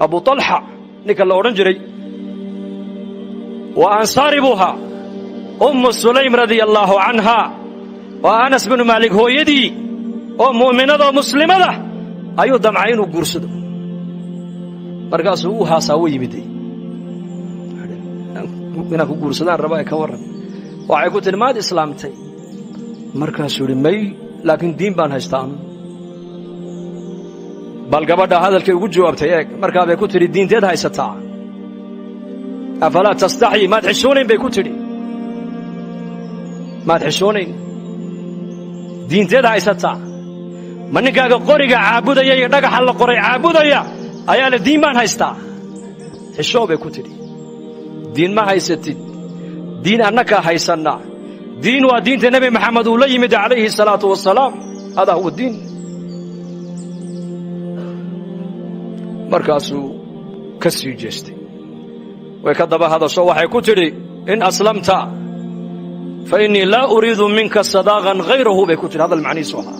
أبو طلحة نك الله أورنجري وأنصار بوها أم سليم رضي الله عنها وأنس بن مالك هو يدي أم مؤمنة ومسلمة أيو دمعين وقرصد مرقاسوها ساوي مدي منك قرصدان رباي كورن waxay ku tiri maad islaamtay markaasuu yiri may laakiin diin baan haystaan bal gabadha hadalkay ugu jawaabtay eeg markaa bay ku tiri diinteed haysataa afala tastahi maad xishoonayn bay ku tiri maad xishoonayn diinteed haysataa maninkaaga qoriga caabudaya iyo dhagaxa la qoray caabudaya ayaa la diin baan haystaa xishoo bay ku tiri diin ma haysatid دين أنك هيسنا دين ودين النبي محمد وليمد عليه الصلاة والسلام هذا هو الدين مركز كسي جستي وكذب هذا صوح كتري إن أسلمت فإني لا أريد منك صداقا غيره بكتر هذا المعني صوها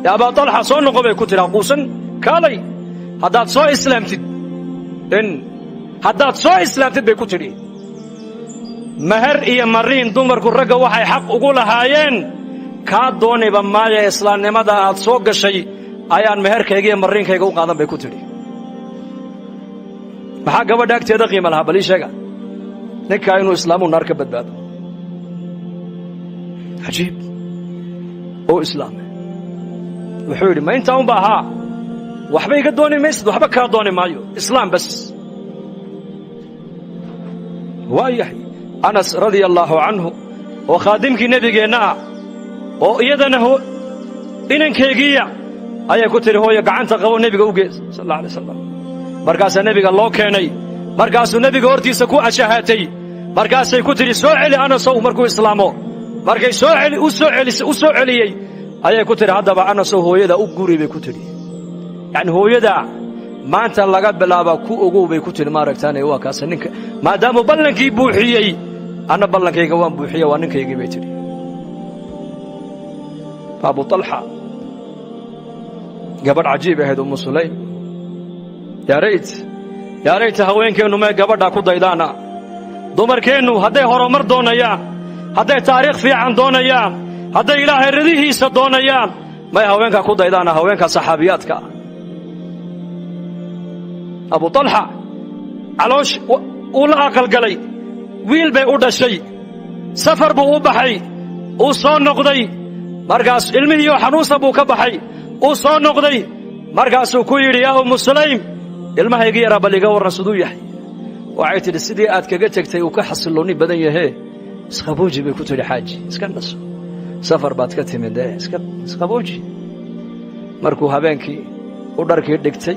يا أبا طلحة صنق بكتر قوسا كالي هذا صو إسلامت إن هذا صو إسلامت بكتري مهر إيا مرين دمر كرقة وحي حق أقول هايين كادوني بمايا إسلام نمدا أتصوغ الشيء أيان مهر كيجي مرين كيجو قادم بكتري محاقة وداك تيدقي ملها بلي شيئا نكاينو إسلام ونارك بدباد عجيب أو إسلام وحوري ما انتهم باها وحبا يقدوني ميسد وحبا كادوني مايو إسلام بس وايحي أنس رضي الله عنه وخادمك نبي جنا ويدنا هو إنن كيجيا أيه كتير هو يقعنت قو نبي جوجز صلى الله عليه وسلم مركز النبي الله كاني مركز النبي قرتي سكو أشهاتي مركز كتير سؤال أنا صو مركو إسلامه مركز سؤال أيه كتير هذا أنا صو هو يدا أقولي بكتير يعني هو يدا ما أنت لقى بلابا كو أقول بكتير ما ركتاني هو كاسنك ما دام بلنك يبوحيي أنا بلنك يجوان بوحيي وأنك يجي بيتري أبو طلحة قبر عجيب هذا أم سليم يا ريت هوين كانوا ما قبر داكو ضيدانا دمر كانوا هذا هرمر دونيا هذا تاريخ في عن دونيا هذا إله الرضيه صدونيا ما هوين كاكو ضيدانا هوين كصحابياتك أبو طلحة علوش ولا أقل قلي ويل بي أودا شيء سفر بو بحي وصون نقضي مرقاس علمي وحنوس أبو كبحي وصون نقضي مرقاس وكويري يا أم سليم ilmaha iga yara baliga war rasuul yahay waxay tiri sidii aad kaga tagtay uu ka xasilooni badan yahay isqabooji bay ku tiri xaaji iska naso safar baad ka timid isqabooji markuu habeenkii u dharkii dhigtay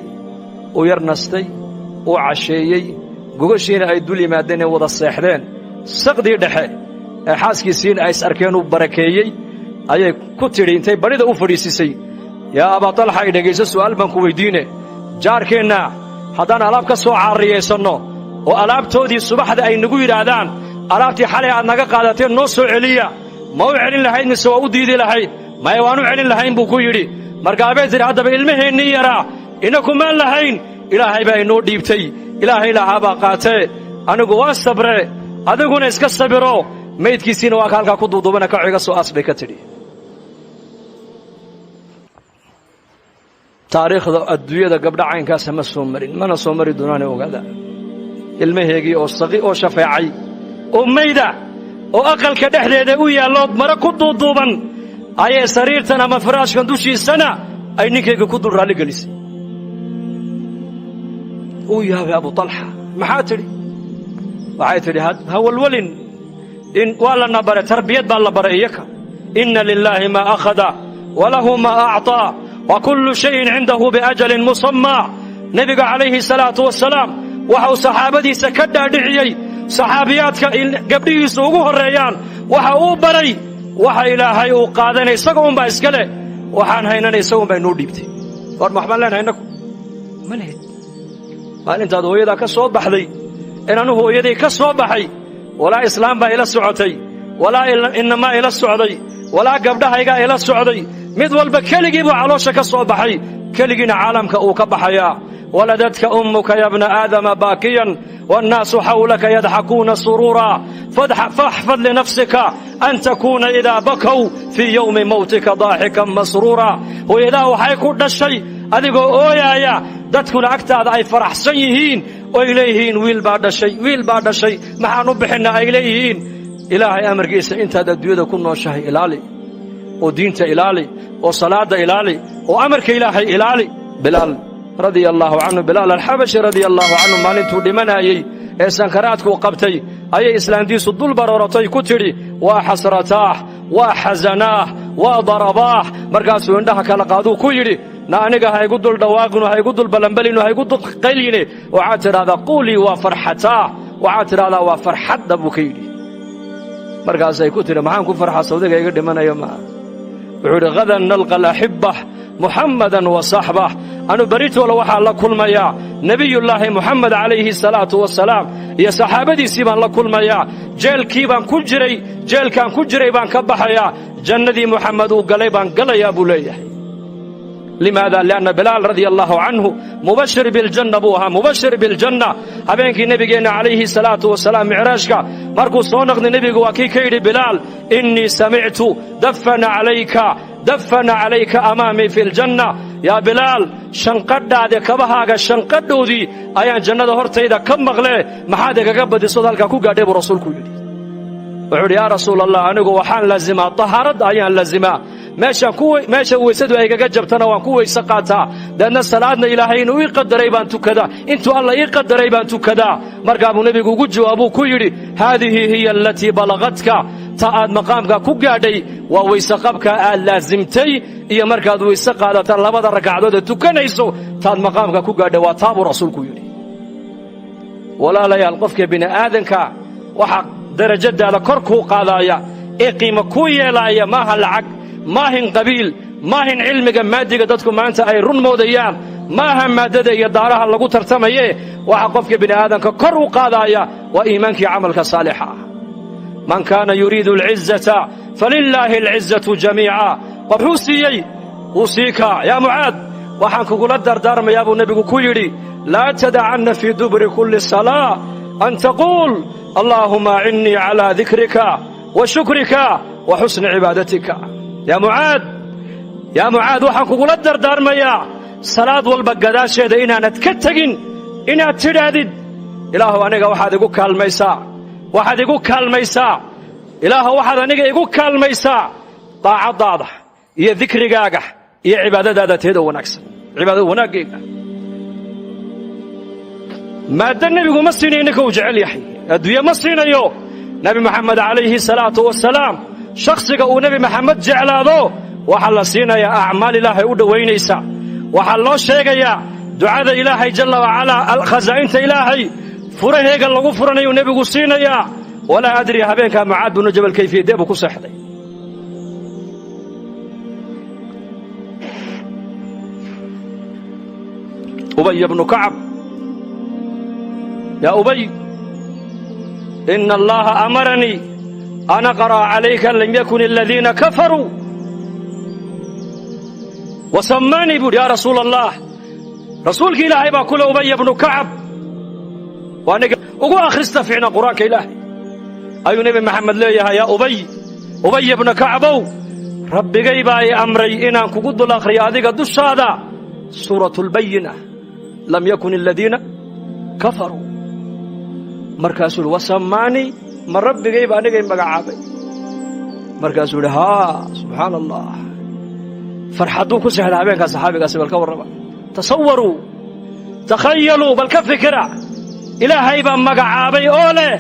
u yar nastay u casheeyay gogashiina ay dul yimaadeen wada seexdeen saqdii dhexe ee xaaskiisiin ay arkeen u barakeeyay ayay ku tiri intay barida u fadhiisisay yaa Aba Talha ay dhageyso su'aal baan ku weydiinay jaarkeena haddaan alaab ka soo caariyeysano oo alaabtoodii subaxda ay nagu yiraahdaan alaabtii xalay aad naga qaadateen noo soo celiya ma u celin lahayd mise waa u diidi lahayd ma waanu celin lahayn buu ku yiri markaa bay tiri haddaba ilmaheennii yaraa inakuma lahayn ilaahay baa inoo dhiibtay ilaahay lahaabaa qaatee anigu waa sabre adiguna iska sabiro maydkiisiina waa halkaa ku duudubana ka ciga soo asbay ka tidhi taariikhda adduunyada gabdha caynkaas ma soo marin mana soo mari doonaan ogaada ilmaheegii oo saqi oo shafeecay oo mayda oo aqalka dhexdeeda u yaalo mara ku duuduuban ayay sariirtan ama firaashkan dushiisana ay ninkeyga ku dul raali gelisay oo yaabay Abu Talha maxaa tiri waxay tiri ha walwalin in wala nabara tarbiyad baa la baray iyaka inna lillahi ma akhadha wa lahu ma a'ta وكل شيء عنده بأجل مصمى نبي عليه الصلاة والسلام وحو صحابتي سكدا دعيي صحابياتك قبلي سوقوه الريان وحو بري وحا إلهي وقادني سقوم بإسكاله وحان هيناني سوقوم بإنور ديبتي ورمحمد لنا هينكم ملهد قال انت هو يدا كسوب بحذي إنه هو يدي كسوب بحي ولا إسلام با إلى السعودي ولا إنما إلى السعودي ولا قبلها إلى السعودي mid walba keligii buu caloosha ka soo baxay keligiina caalamka uu ka baxaya ولدتك أمك يا ابن آدم باكيا والناس حولك يضحكون سرورا فاحفظ لنفسك أن تكون إذا بكوا في يوم موتك ضاحكا مسرورا وإذا وحيكون الشيء أذيقوا أويايا dadkuna agtaada ay faraxsan yihiin oo ay leeyihiin wiil baa dhashay maxaan u bixinna ay leeyihiin ilaahay amarkiisa intaad adduunyada ku nooshahay ilaali oo diinta ilaali oo salaada ilaali oo amarka ilaahay ilaali bilaal radiyallahu anhu bilaal al-habashi radiyallahu anhu maalintuu dhimanayay ee sankaraadku qabtay ayay islaantiisu dul barooratay ku tiri waa xasrataah waa xazanaah waa darabaah markaasuu indhaha kala qaaduu ku yidhi na aniga ha igu dul dhawaaqinu ha igu dul balanbalinu ha igu dul qayline waxaad tidhahdaa quulii waa farxataa waxaad tidhahdaa waa farxadda buu ka yidhi markaasay ku tidhi maxaan ku farxaa sawdiga iga dhimanayo maa wuxuu yidhi hadan nalqa alaxibbah muxammadan wa saxbah anu beritoola waxaan la kulmayaa nebiyullaahi muxamed calayhi salaatu wasalaam iyo saxaabadiisii baan la kulmayaa jeelkaan ku jiray baan ka baxayaa jannadii muxamed uu galay baan galayaa buu leeyahay لماذا؟ لأن بلال رضي الله عنه مبشر بالجنة بوها مبشر بالجنة هبينك نبينا عليه الصلاة والسلام معراجك مركو صونغ نبيك وكي كيري بلال إني سمعت دفن عليك أمامي في الجنة يا بلال شنقد هذا كبهاga شنقدودي أيان جنة هرتيدا كم مغلي محادك قبضي صدالك كو قادب رسولك يدي وعود يا رسول الله أنه وحان لازمة طهارد أيان لازمة meesha weysadu ay kaga jabtana waan ku weyse qaataa dadna salaadna ilaahay inuu ii qadaray baan tukadaa intuu alla ii qadaray baan tukadaa markaa buu nabigu ugu jawaabuu ku yidhi haadihi hiya allatii balagatka ta aad maqaamka ku gaadhay waa weyse qabka aad laasimtay iyo markaad weyse qaadata labada ragcadood ee tukanayso taad maqaamka ku gaadhay waa taabuu rasuulku yidhi walaalayaal qofka bini aadanka waxa darajadaada kor kuu qaadaya ee qiimo ku yeelaya maaha lacag maahin qabiil maahin cilmiga maadiga dadku maanta ay run moodayaan maaha maadada iyo daaraha lagu tartamaye waxa qofka bini aadanka kor u qaadaya waa iimaankii camalka saalixa man kaana yuriidu al'izzata falillaahi al'izzatu jamiica qofusiyay usika ya muaad waxaan kugula dardaarmayaa buu nabigu ku yidhi laa tad'anna fi dubri kulli salaa an taqul allahumma inni ala dhikrika wa shukrika wa husni ibadatika يا معاذ waxaan kugula dardaarmayaa salaad walba gadaasheeda inaanad ka tagin inaad tidhaahdid ilaahu aniga waxaad igu kaalmaysaa daacadaada iyo dikrigaaga iyo cibaadadaada teeda wanaagsan cibaadada wanaaggeega maada nebigu ma siinayo ninka uu jecel yahay adduunye ma siinayo nabi maxamed calayhi salaatu wasalaam shakhsiga uu nabi maxamed jeclaado waxaa la siinayaa acmaal ilaahay u dhowaynaysa waxaa loo sheegayaa ducada ilaahay jalla wacalaa khasaa'inta ilaahay furaheega lagu furanayuu nebigu siinayaa walaa adri habeenkaa mucaad binu jabal kayfiyadee buu ku seexday ubay bnu kacab yaa ubay ina allaha amaranii أن أقرأ عليك لم يكن الذين كفروا وسماني بود يا رسول الله رسولك إلهي باكل أبي بن كعب وأنا أقول أخرست فينا قرآنك إلهي أي نبي محمد ليها يا أبي بن كعب ربي قيباي أمري إنا كقد الآخر هذه قد الشهادة سورة البينة لم يكن الذين كفروا مركز وسماني ma rabbigay baa aniga magacaabay markaasuu yidhi haa subxaana allah farxadduu ku sexda habeenkaa saxaabigaasi bal ka warrama tasawaruu takhayaluu bal ka fikira ilaahay baa magacaabay oo leh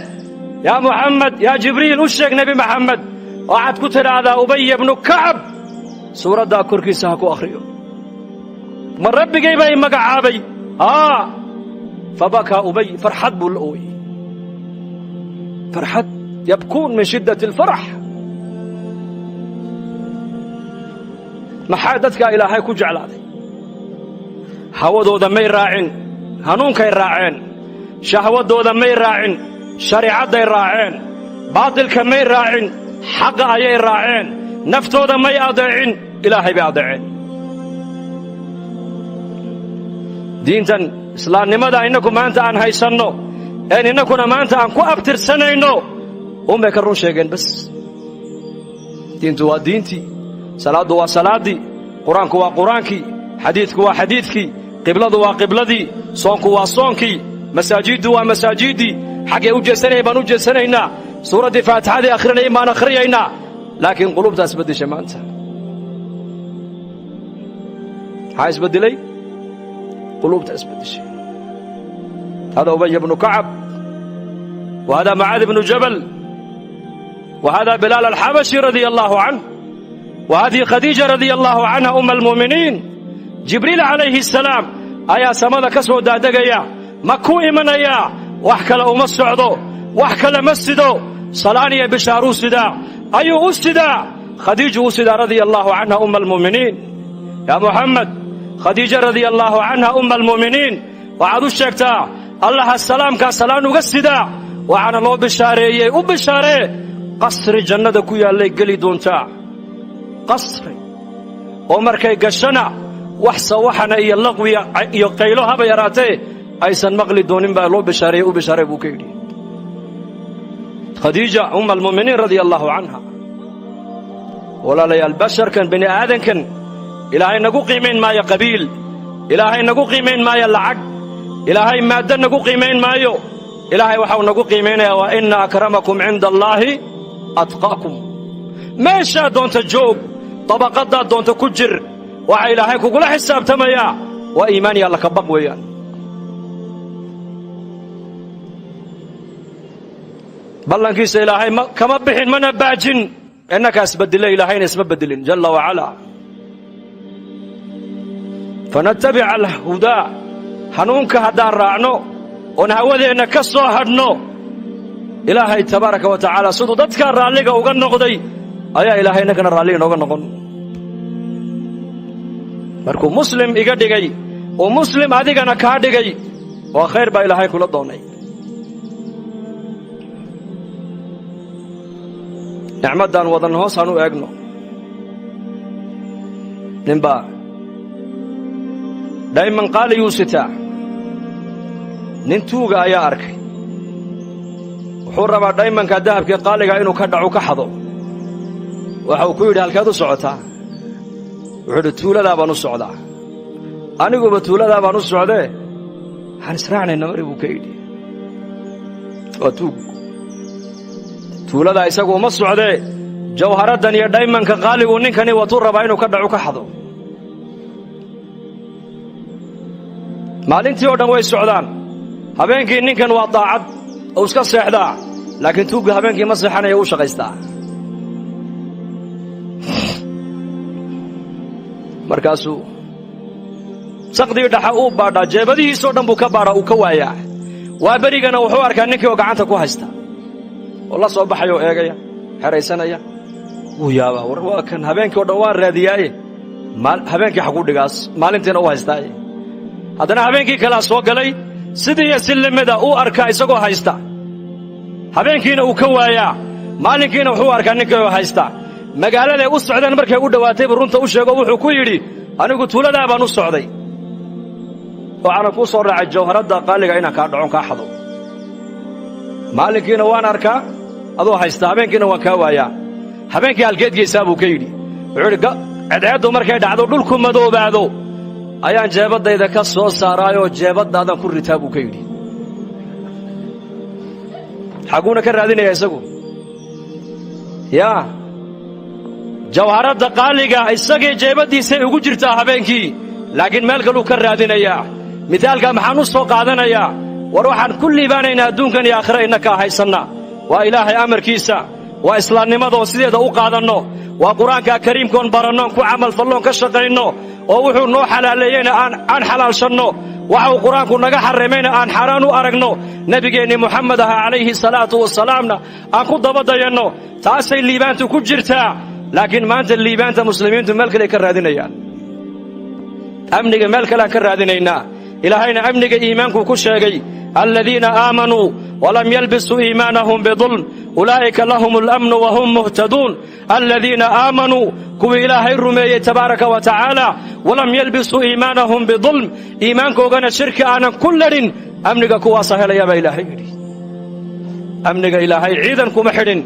yaa muxamed yaa jibriil u sheeg nebi maxamed waxaad ku tidhaahdaa ubay bnu kacab suuraddaa korkiisa ha ku akhriyo ma rabbigay baa magacaabay haa fabakaa ubay farxad buu la ooyey فرحت يبكون من شدة الفرح محادتك إلهي كجعل هذا هودودا مي راعين هنونكي راعين شهودودا مي راعين شريعتي راعين باطلك مي راعين حق أي راعين نفتودا مي أضيعين إلهي بأضيعين دينتا islaamnimada inaku maanta aan haysanno een inakuna maanta aan ku abtirsanayno umbay ka run sheegeen bas diintu waa diintii salaadu waa salaadii quraanku waa quraankii xadiidku waa xadiidkii qibladu waa qibladii soonku waa soonkii masaajidu waa masaajidii xagee u jeesanay baan u jeesanaynaa suuradii faatixadii akhrinay maan akhriyaynaa laakiin qulubtaas bedeshay maanta hays beddelay qulubtaas bedeshay هذا أبي بن كعب وهذا معاذ بن جبل وهذا بلال الحبشي رضي الله عنه وهذه خديجة رضي الله عنها أم المؤمنين جبريل عليه السلام أيا سماذا كسو دادقيا مكو إمنيا وحكلا أمسعدو وحكلا مسدو صلاني بشارو سدا أيو أسدا خديجة أسدا رضي الله عنها أم المؤمنين يا محمد خديجة رضي الله عنها أم المؤمنين وعدو الشيكتا الله السلام كسلام وقسدا وعنا الله بشاري وبشاري قصر جنة كويا اللي قلي دونتا قصر عمر كي قشنا وحسا وحنا إيا اللغوية يقيلوها بيراتي أيسا مغلي دونين با الله بشاري وبشاري بوكيدي خديجة أم المؤمنين رضي الله عنها ولا لي البشر كان بني آدم كان إلهي نقو قيمين ما يقبيل إلهي نقو قيمين ما يلعق إلهي مادة نقو قيمين ما يو إلهي وحاو نقو قيمين وإن أكرمكم عند الله أتقاكم ما شاء دونت الجوب طبقات دا دونت كجر وحا إلهي كقول حساب تميا وإيماني الله كبق ويان بلن كيس إلهي كما بحين من باجن إنك أسبدل إلهين اسمبدل جل وعلا فنتبع الهدى حنونك هدان راعنو ونهوذي إنك الصوحدنو إلهي تبارك وتعالى صدو دادك الراليك وغن نقضي أيا إلهي نكن الراليك وغن نقضي مركو مسلم إيقاديكي ومسلم هذيك أنا كاديكي وخير با إلهي كل الضوني نعمدان وضن هوس هنو اغنو نمبا دائما قال يوستا ننتوغا يا اركي وحربا دائما كذهب كي قالغا انو كدعو كحدو waxau ku yiri halkaad u socotaa wuxuu tuulada baan u socdaa aniguba tuulada baan u socday han israacnayna mari buu ka yiri tuulada isagu ma socday jawharadan iyo diamondka qaaligu ninkani watuu rabaa inuu ka dhaco ka xado maalintii oo dhan way socdaan habeenkii ninkan waa daacad oo iska seexdaa laakiin tuuga habeenkii ma seexanayo uu shaqaystaa markaasuu saqdii dhaxa uu baadhaa jeebadihiisoo dhan buu ka baadhaa uu ka waayaa waa berigana wuxuu arkaa ninkii oo gacanta ku haysta oo la soo baxay oo eegaya xeraysanaya wuu yaabaa war waa kan habeenkii oo dhan waan raadiyaaye habeenkii xaq u dhigaas maalintiina u haystaaye haddana habeenkii kalaa soo galay sidii iyo sillimada uu arkaa isagoo haysta habeenkiina uu ka waayaa maalinkiina wuxuu arkaa ninkii oo haysta magaalada u socdaan markay u dhawaatay runta u sheego wuxuu ku yiri anigu tuulada baan u socday oo aan ku soo raacay jawharada qaaliga inaan ka dhacon ka xado maalinkiina waan arkaa adoo haysta habeenkiina waan ka waayaa habeenkii halkeedgiisa buu ka yiri wuxuu cadceedu markay dhacdo dhulku madoobaado ayaan jeebadayda ka soo saaraayo jeebadaadan ku ritaa buu ka yiri xaguuna ka raadinaya isagu yaa jawharada qaaliga isagii jeebadiisa ugu jirtaa habeenkii laakiin meel kale uu ka raadinayaa midaalka maxaan u soo qaadanayaa war waxaan ku liibaanaynaa adduunkan iyo aakhira innaka haysanna waa ilaahay amarkiisa waa islaamnimada oo sideeda u qaadanno waa quraanka kariimkoon baranno ku camal falloon ka shaqayno oo wuxuu noo xalaaleeyayna aan xalaalshanno waxa uu quraanku naga xareemayna aan xaraan u aragno nabigeenni muxamed alayhi salaatu wasalaamna aan ku dabadayanno taasay liibaantu ku jirtaa laakiin maanta liibaanta muslimiintu meel kale ka raadinayaan amniga meel kale ka raadinaynaa إلهينا أمنك إيمانك كشيغي الذين آمنوا ولم يلبسوا إيمانهم بظلم أولئك لهم الأمن وهم مهتدون الذين آمنوا كو إلهي الرمي تبارك وتعالى ولم يلبسوا إيمانهم بظلم إيمانك وغنى شرك أنا كلرين أمنك كوا سهل يا إلهي أمنك إلهي عيدا كمحرين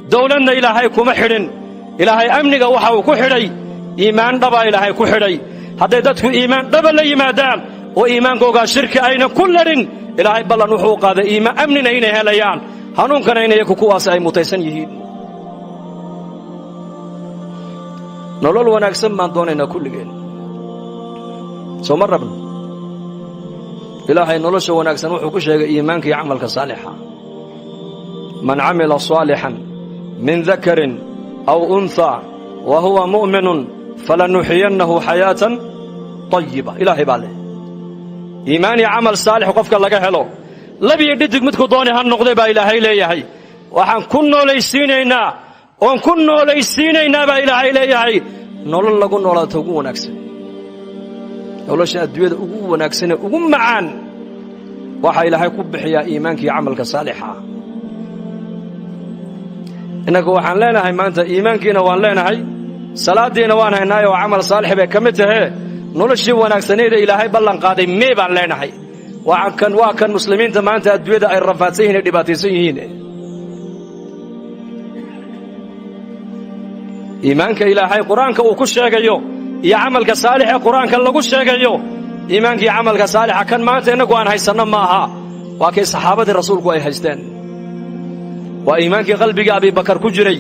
دولنا إلهي كمحرين إلهي أمنك وحاو كحري إيمان دبا إلهي كحري حديدته إيمان دبا لي مادام وإيمانك وغا شرك أين كلرين إلهي بلا نحوق هذا إيمان أمننا إنه هليان هنون كان إنه يكو كوا سأي متيسن يهيد نولول ونكسم من دوننا كل جيل سو مربنا إلهي نولش ونكسم وحكو شيء إيمانك يعملك صالحا من عمل صالحا من ذكر أو أنثى وهو مؤمن فلنحيينه حياة طيبة إلهي بالله إيماني عمل صالح وقفك الله هلو لبي يددك متكو دوني هالنقضي با إلهي ليهي وحن كنو ليسينينا وان كنو ليسينينا با إلهي ليهي نولل لقو نولا توقو ونكسن نولش أدوية أقو ونكسن أقو معان وحا إلهي كبحيا إيمانك عملك صالحا إنك وحن لنا هاي ما أنت إيمانك نوان لنا هاي صلاة دي نوان هاي نايو عمل صالح بكمته noloshii wanaagsaneeda ilaahay ballan qaaday mee baan leenahay waa kan muslimiinta maanta adduunyada ay rafaadsan yihiin dhibaataysan yihiin iimaanka ilaahay quraanka uu ku sheegayo iyo amalka saalix ee quraanka lagu sheegayo iimaanka iyo amalka saalix kan maanta inagu aan haysano maaha waa kay saxaabada rasuulku ay haysteen waa iimaanka qalbiga Abi Bakar ku jiray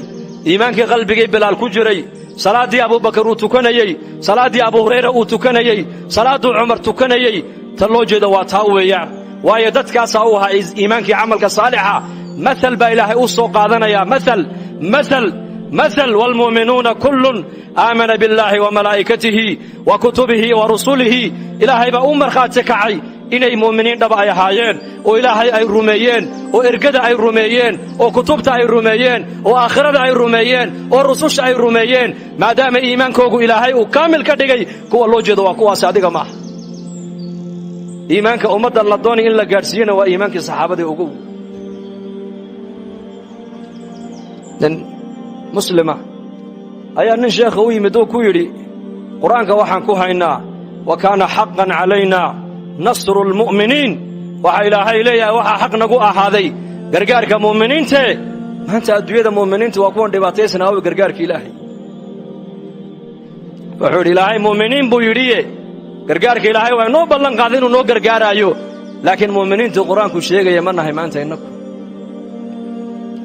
iimaanka qalbiga Bilaal ku jiray salaadii Abu Bakar uu tukanayay salaadii Abu Hurayra uu tukanayay salaadu Umar tukanayay tan loo jeedo waa taa weeyaan waayo dadkaas oo ahaa iimaankii amalka saalixa مثل با إلهي أوصو قادنا يا مثل والمؤمنون كل آمن بالله وملائكته وكتبه ورسله إلهي با أمر خاتك عي إني مؤمنين دبا أي هايين وإلهي أي رميين وإرقد أي رميين وكتبت أي رميين وآخرة أي رميين ورسوش أي رميين ما دام إيمانك إلهي وكامل كدقي كو الله جد وكو سادق معه إيمانك أمد الله دوني إلا قارسين وإيمانك صحابة أقوه dan muslima ayaa nin sheekh u yimid oo ku yiri quraanka waxaan ku haynaa wa kana haqqan alayna nasrul mu'minin waxa ilaahay leeyahay waxa xaq nagu ahaaday gargaarka mu'miniinta maanta adduunyada mu'miniinta waa kuwan dhibaataysan oo gargaarka ilaahay wuxuu ilaahay mu'miniin buu yiri gargaarka ilaahay waa noo ballan qaaday inuu noo gargaarayo laakiin mu'miniinta quraanku sheegaya ma nahay maanta inagu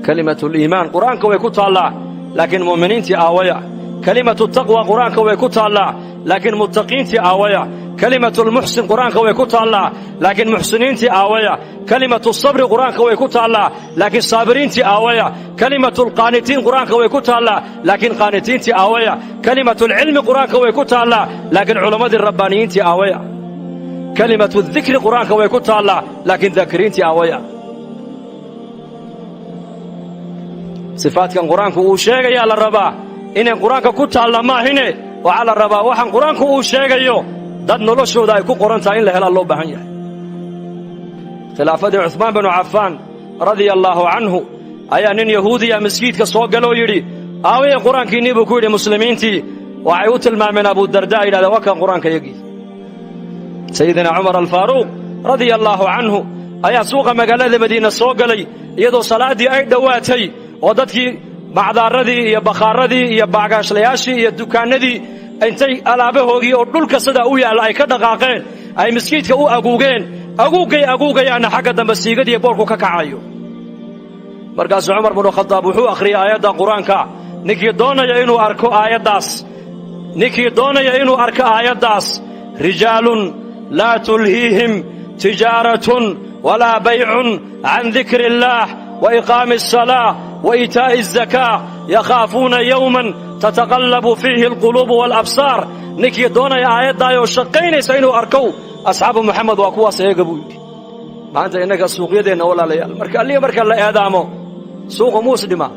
كلمة الإيمان قرآن كوي كتالا لكن مؤمنين تي آوية كلمة التقوى قرآن كوي كتالا لكن متقين تي آوية كلمة المحسن قرآن كوي كتالا لكن محسنين تي آوية كلمة الصبر قرآن كوي كتالا لكن صابرين تي آوية كلمة القانتين قرآن كوي كتالا لكن قانتين تي آوية كلمة العلم قرآن كوي كتالا لكن علماء الربانيين تي آوية كلمة الذكر قرآن كوي كتالا لكن ذاكرين تي آوية صفات كان قرآنك وشيغي على الربا إن قرآنك كنت على ما هنا وعلى الربا وحن قرآنك وشيغي داد نلوشو دا يكون قرآن تاين لهلا الله بحنيا خلافة عثمان بن عفان رضي الله عنه أيا نين يهودي يا مسكيت كسوق قالوا يري آوية قرآنك نيبو كوري مسلمين تي وعيوت الماء من أبو الدرداء إلى ذوكا قرآنك يجي سيدنا عمر الفاروق رضي الله عنه أيا سوق مقالة مدينة سوق لي يدو صلاة دي أي دواتي ودadkii macdaaradii iyo bakharadii iyo baagaashlayaashii iyo dukaanadii intay alaabahoogii oo dhulka sida u yaal ay ka dhaqaaqeen ay miskiidka u aguugayaan xagga dambe siigadii boorku ka kacayo markaas Umar ibn Khattab wuxuu akhriyay aayada quraanka ninkii doonaya inuu arko aayadaas rijaalun la tulhihim tijaratun wala bay'un an dhikrillah وإقام الصلاة وإيتاء الزكاة يخافون يوما تتقلب فيه القلوب والأبصار نكي دونا يا آيات دايو شقين سينو أركو أصحاب محمد وأكوا سيقبوا ما أنت إنك السوق يدين ولا ليال مركا الله إعدامه سوق مسلمة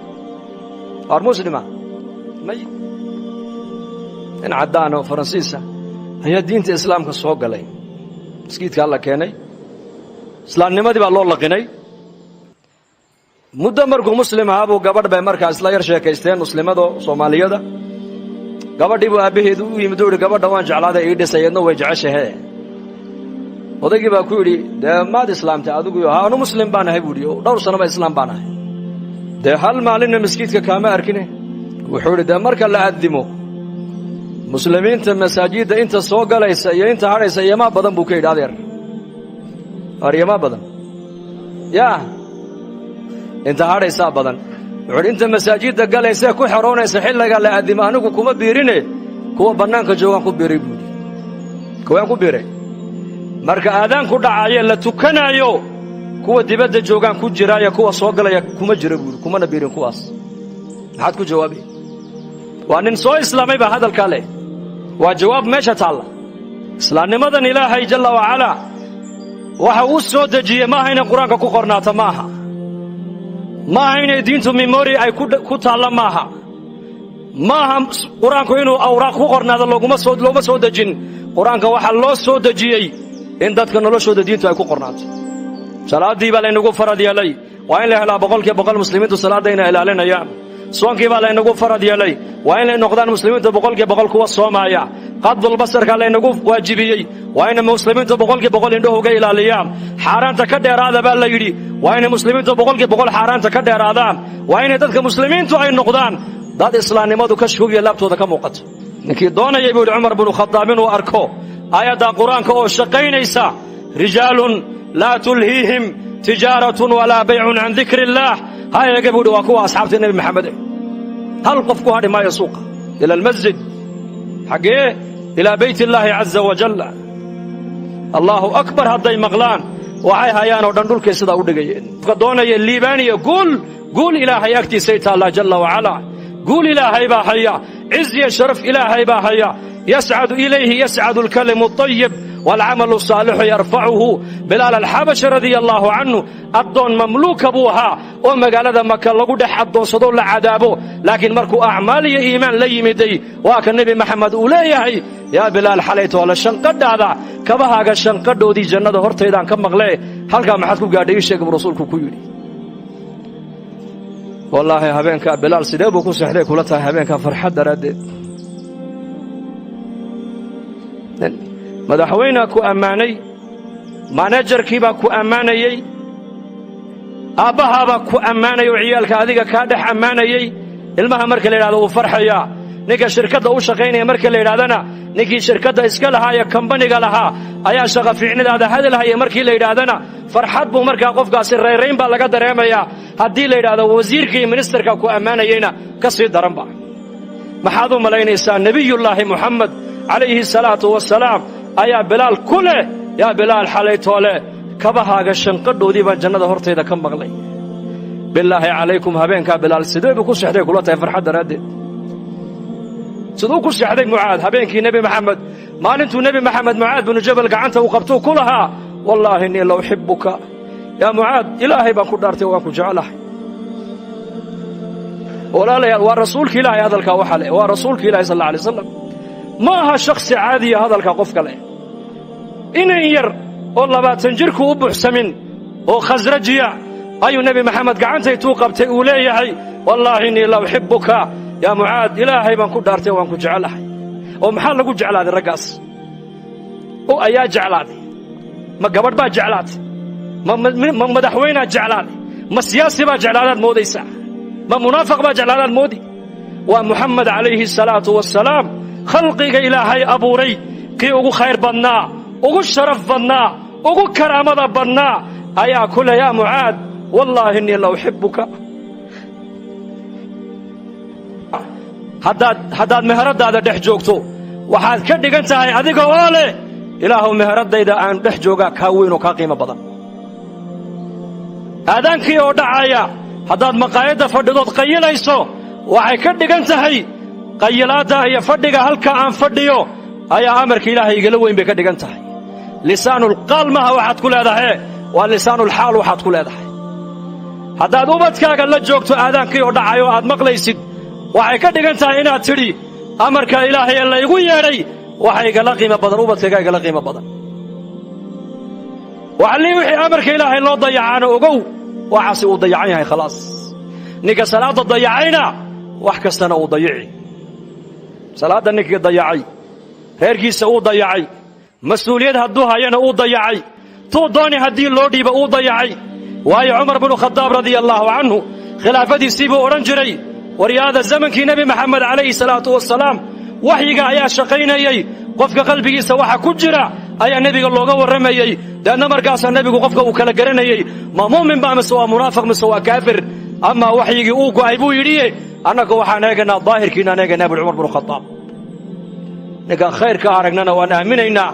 مي إن عدانا وفرنسيسة هي دينة الإسلام كالسوق لي مسكيت الله كيني إسلام نمدي بالله لقيني مدمركو مسلم هابو قبر بمركز إسلا يرشي كيستين مسلمة دو صومالية دا قبر ديبو أبيه دو يمدوري قبر دوان جعلاده إيدي سيدنو ويجعشه هاي odagii baa ku yidhi dee maad islaamtay adigu haanu muslim baan ahay buuhi dhowr sano ba islaam baan ahay dee hal maalinna maskiidka kaama arkine wuxuu yidhi dee marka la addimo muslimiinta masaajidda inta soo galaysa iyo inta hadhaysa yamaa badan buu ka yidhi adeer yamaa badan yaa inta hadhaysaa badan wuxuu yidhi inta masaajidda galaysa ku xeroonaysa xilliga la addimo anigu kuma biirine kuwa bannaanka joogaan ku biiray buuhi kuwaan ku biiray marka aadaanku dhacayo la tukanayo kuwa dibadda joogaan ku jiraya kuwa soo galaya kuma jira buuri kumana biirin kuwaas maxaad ku jawaabi waa nin soo islaamay ba hadalka leh waa jawaab meesha taala islaamnimadan ilaahay jalla wa ala waxa uu soo dejiyay ma hayna quraanka ku qornaata maaha ma hayna diintu memory ay ku taala maaha quraanku inuu awraaq ku qornaado looma soo dejin quraanka waxa loo soo dejiyay in dadka noloshooda diintu ay ku qornaato salaadii baa laynagu farad yeelay waa in la helaa boqolkiiba boqol muslimiintu salaada inay ilaalinayaan soonkii baa laynagu farad yeelay waa in ay noqdaan muslimiintu boqolkiiba boqol kuwa soomaya qadbul basarka laynagu waajibiyey waa in muslimiintu boqolkiiba boqol indhahooga ilaaliyaan xaaraanta ka dheeraada baa la yidhi waa in muslimiintu boqolkiiba boqol xaaraanta ka dheeraadaan waa in dadka muslimiintu ay noqdaan dad islaamnimadu ka shugiya laabtooda ka muuqato ninkii doonayay buu Umar ibn Khattab inuu arko aayada quraanka oo shaqaynaysa rijaalun laa tulhiihim tijaaratun walaa bay'un an dhikrillah hayaga buu waa kuwa asxaabta nabi maxamed hal qof ku hadhi maayo suuqa ila almasjid xagee ila baytillahi azza wa jalla allahu akbar haday maqlaan waxay hayaan oo dhan dhulkay sida u dhigayeen ka doonaya liibaaniya guul ilaahay agtiisa taala jalla wa ala guul ilaahay baa haya izya sharaf ilaahay baa haya يسعد إليه يسعد الكلم الطيب والعمل الصالح يرفعه بلال الحبش رضي الله عنه أدون مملوك أبوها ومقالة مكة لقود حدون صدور لعذابه لكن مركو أعمالي إيمان ليمدي وكان النبي محمد أوليه يا بلال حليت ولا الشنقد هذا كبها الشنقد ودي جنة هرتيدان كم مغلي هل كان محدكو قاعد يشيك برسولك كيولي والله هبينك بلال سيديبو كو سحريك ولتها هبينك فرحة دردد madaxweynaha ku ammaanay managerkiibaa ku ammaanayey aabbahaabaa ku ammaanay oo ciyaalka adiga kaa dhex ammaanayey ilmaha marka la yidhahdo uu farxayaa ninka shirkadda u shaqaynaya marka la yidhahdana ninkii shirkadda iska lahaa ee kambaniga lahaa ayaa shaqa fiicnidaada hadalhaya markii la yidhaahdana farxad buu markaa qofkaasi reerayn baa laga dareemayaa haddii la yidhaahdo wasiirka iyo ministerka ku ammaanayeyna ka sii daranba maxaad u malaynaysaa nebiyullaahi muxamed calayhi salaatu wasalaam ayaa bilaal ku leh yaa bilaal xalaytoole kabahaaga shanqadhoodii baan jannada hortayda ka maqlay bilaahi calaykum habeenkaa bilaal sidee buu ku sexday kula tahay farxad daraaddeed siduu ku sexday mucaad habeenkii nebi maxamed maalintuu nebi maxamed mucaad binu jabal gacanta uu qabtuu ku lahaa wallaahi innii la uxibuka yaa mucaad ilaahay baan ku dhaartay waan ku jeclahay walaalayaal waa rasuulka ilaahay hadalkaa waxa leh waa rasuulka ilaahay sal alla alay wasalam ma aha shakhsi caadiya hadalka qofka leh inan yar oo 20 jirku u buuxsamin oo khasrajiya ayuu nebi maxamed gacantaytuu qabtay uu leeyahay wallaahi innii la uxibuka yaa mucaad ilaahay baan ku dhaartay waan ku jeclahay oo maxaa lagu jeclaaday raggaas oo ayaa jeclaaday ma gabadh baa jeclaatay ma madaxweynaa jeclaaday ma siyaasi baa jeclaadaad moodaysaa ma munaafiq baa jeclaadaad moodi waa muxamed calayhi salaatu wassalaam khalqiga ilaahay abuuray kii ugu khayr badnaa ugu sharaf badnaa ugu karaamada badnaa ayaa ku leh yaa mucaad wallaahi innii la uxibuka haddaad meheradaada dhex joogto waxaad ka dhigan tahay adiga oo leh ilaahuw meheradayda aan dhex joogaa kaa weyn oo kaa qiimo badan aadaankii oo dhacaya haddaad maqaayadda fadhidood qayilayso waxay ka dhigan tahay qayilaadda iyo fadhiga halka aan fadhiyo ayaa amarka ilaahay igala weyn bay ka dhigan tahay lisaanulqaal maha waxaad ku leedahay waa lisaanulxaal waxaad ku leedahay haddaad ubadkaaga la joogto aadaankii oo dhacayo aad maqlaysid waxay ka dhigan tahay inaad tidhi amarka ilaahay ee laygu yeedhay waxa igala qiimo badan ubadkayga igala qiimo badan وعلي وحي أمرك إلهي لو ضيعانا أقو وعاسي وضيعينها خلاص نيكا صلاة ضيعينا وحكستنا وضيعي صلاة نيكا ضيعي reerkiisa uu dayacay mas'uuliyad hadduu hayana uu dayacay tuu dooni haddii loo dhiiba uu dayacay waayo cumar binu khadaab radiyallaahu canhu khilaafadiisii buu odhan jiray waryaada zamankii nebi maxamed calayhi salaatu wasalaam waxyiga ayaa shaqaynayey qofka qalbigiisa waxa ku jira ayaa nebiga looga warramayey deedna markaasaa nebigu qofka uu kala garanayey ma mu'min baa mise waa munaafiq mise waa kaafir amaa waxyigii uu go'ay buu yidhi annagu waxaan eegaynaa daahirkiinaan eegaynaa buu cumar binu khadaab ninka khayrka aragnana waan aaminaynaa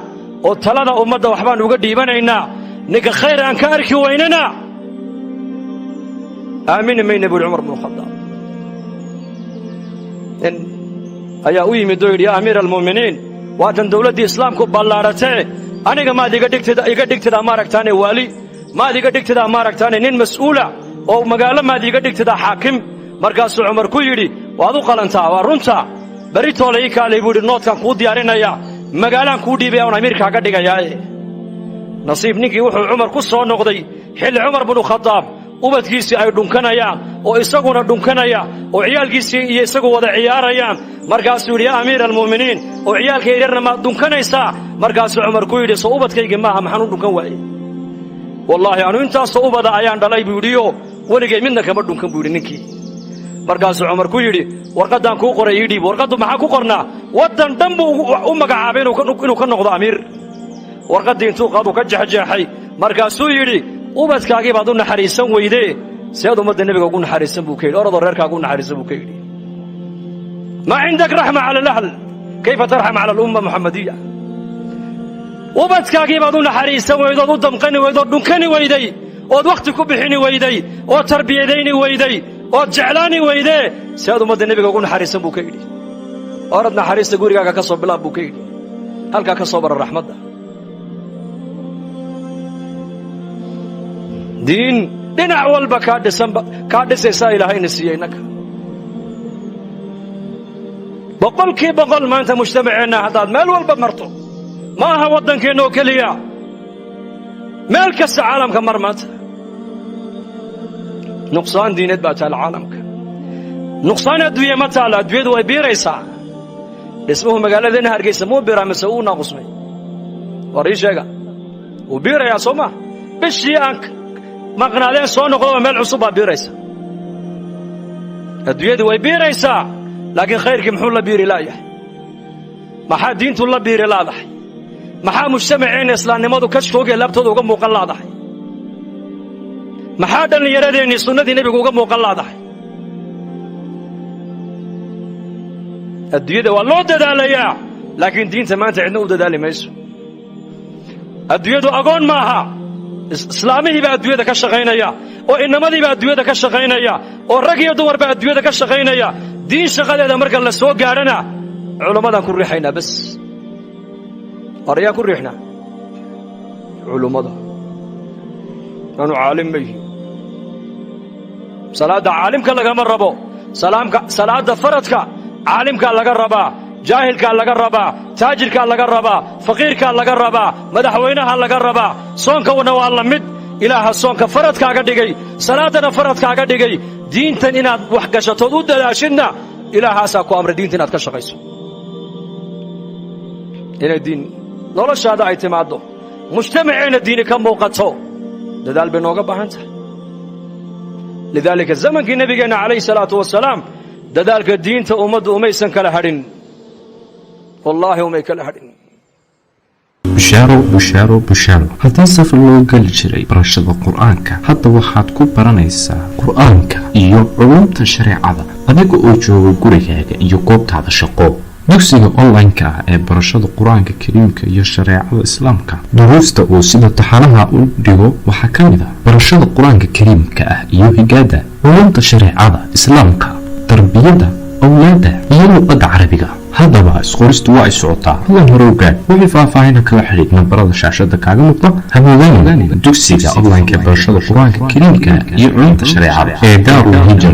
oo talada ummadda waxbaan uga dhiibanaynaa ninka khayr aan ka arki weynana aamini mayna buu cumar binu khadaab nin ayaa u yimid oo yidhi yaa amiira almu'miniin waatan dawladdii islaamku ballaaratee aniga maad iga dhigtidaa maaragtaane waali maad iga dhigtidaa maaragtaane nin mas'uula oo magaalo maad iga dhigtidaa xaakim markaasuu cumar ku yidhi waad u qalantaa waa runtaa بريتو لي كالي بودي نوت كان كو ديارينايا مغالان كو ديبيا اون امير كاغا دغايا نصيب نيكي وحو عمر كو سو نوقدي خيل عمر بن الخطاب وبدكيسي اي دنكنايا او اسغونا دنكنايا او عيالكيسي iyo isagu wada ciyaarayaan markaasuu yiri amiir almu'miniin oo ciyaalkay yarna ma dunkanaysa markaasuu cumar ku yiri soo ubadkayga maaha maxaan u dunkan waayay wallahi aanu inta soo ubada ayaan dhalay buu yiri waligay midna kama dunkan buu yiri ninkii markaasuu cumar ku yidhi warqaddaan kuu qoray ii dhiib warqaddu maxaa ku qornaa waddan dhan buu u magacaabay inuu ka noqdo amiir warqaddii intuu qaadu ka jexjeexay markaasuu yidhi ubadkaagii baad u naxariisan weydee seed ummadda nebiga ugu naxariisan buu ka yidhi orodoo reerkaaga u naxariisan buu ka yidhi maa cindak raxma cala alahl kayfa tarxam cala alumma muxamadiya ubadkaagii baad u naxariisan weydood u damqani weydood dhunkani weyday ood wakhti ku bixini weyday oo tarbiyadayni weyday oo jeclaani weydee seed ummadda nebiga ugu naxariisan buu ka yidhi orad naxariista gurigaaga ka soo bilaab buu ka yidhi halkaa ka soo bara raxmadda diin dhinac walba kaa dhisaysaa ilaahayna siiyey innaka boqolkii boqol maanta mujtamaceenna haddaad meel walba marto ma aha waddankeenna oo keliya meel kasta caalamka mar maanta nuqsaan diineed baa taala caalamka nuqsaan adduunye ma taala adduunyadu way biiraysaa dhismuhu magaaladeenna hargeysa muu biiraa mise uu naaqusmay war ii sheega wuu biirayaa soo maa bishii aan maqnaadeen soo noqdoba meel cusub baa biiraysa adduunyadu way biiraysaa laakiin khayrkii muxuu la biiri laayahay maxaa diintu la biiri laadahay maxaa mujtamaceenna islaamnimadu kashkoogee laabtooda uga muuqan laadahay maxaa dhallinyaradeenni sunnadii nebigu uga muuqan laadahay adduunyada waa loo dadaalayaa laakiin diinta maanta cidna u dadaali mayso adduunyadu agoon maaha islaamihii baa adduunyada ka shaqaynaya oo innamadii baa adduunyada ka shaqaynaya oo rag iyo dumar baa adduunyada ka shaqaynaya diin shaqadeeda marka la soo gaadhana culimmadaan ku riixaynaa bas orayaan ku riixnaa culummada aanu caalim ma yihin salaadda caalimka lagama rabo salaadda faradka caalimkaa laga rabaa jaahilkaa laga rabaa taajirkaa laga rabaa faqiirkaa laga rabaa madaxweynaha laga rabaa soonkawna waa la mid ilaaha soonka faradkaaga dhigay salaaddana faradkaaga dhigay diintan inaad wax gashatood u dadaashidna ilaahaasaa ku amray diinta inaad ka shaqayso inay diin noloshaada ay timaaddo mujtamaceenna diini ka muuqato dadaal bay nooga baahan tahay lidaalika zamankii nebigeenna calayhi salaatu wasalaam dadaalka diinta ummaddu umaysan kala hadhin wallaahi umay kala hadhin bushaaro haddii safar loo geli jiray barashada qur'aanka hadda waxaad ku baranaysaa qur'aanka iyo culumta shareecada adiga oo jooga gurigaaga iyo goobtaada shaqo dugsiga online-ka ah ee barashada qur-aanka kariimka iyo shareecada islaamka duruusta uu sida taxanaha u dhigo waxaa ka mid ah barashada qur-aanka kariimka ah iyo higaada culumta shareecada islaamka tarbiyada awlaada iyo luqadda carabiga haddaba isqoristu waa ay socotaa hadan hore ogaad wixii faahfaahina kala xidhiid nambarada shaashada kaaga muuqda hamoodaan dugsiga online-ka ee barashada qur-aanka kariimka iyo culumta shareecada ee daarul hijra